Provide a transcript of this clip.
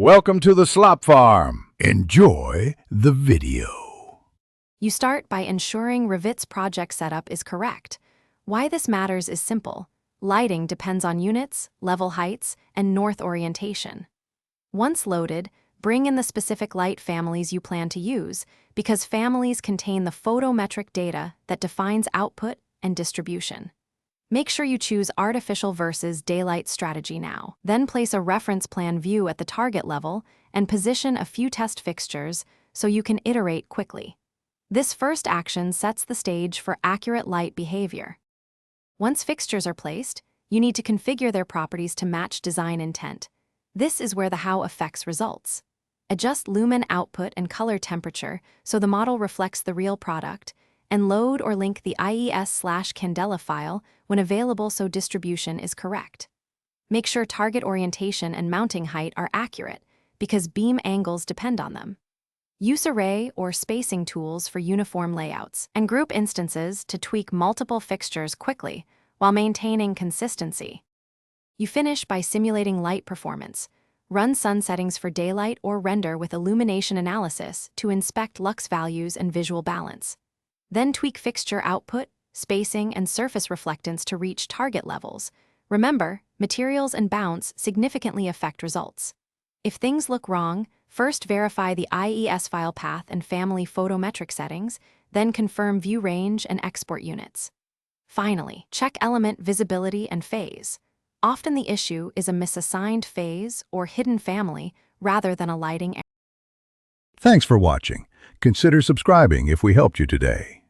Welcome to the Slop Farm. Enjoy the video. You start by ensuring Revit's project setup is correct. Why this matters is simple. Lighting depends on units, level heights, and north orientation. Once loaded, bring in the specific light families you plan to use, because families contain the photometric data that defines output and distribution. Make sure you choose artificial versus daylight strategy now. Then place a reference plan view at the target level and position a few test fixtures so you can iterate quickly. This first action sets the stage for accurate light behavior. Once fixtures are placed, you need to configure their properties to match design intent. This is where the how affects results. Adjust lumen output and color temperature so the model reflects the real product, and load or link the IES/Candela file when available so distribution is correct. Make sure target orientation and mounting height are accurate, because beam angles depend on them. Use array or spacing tools for uniform layouts, and group instances to tweak multiple fixtures quickly while maintaining consistency. You finish by simulating light performance. Run sun settings for daylight or render with illumination analysis to inspect lux values and visual balance. Then tweak fixture output, spacing, and surface reflectance to reach target levels. Remember, materials and bounce significantly affect results. If things look wrong, first verify the IES file path and family photometric settings, then confirm view range and export units. Finally, check element visibility and phase. Often the issue is a misassigned phase or hidden family rather than a lighting error. Thanks for watching. Consider subscribing if we helped you today.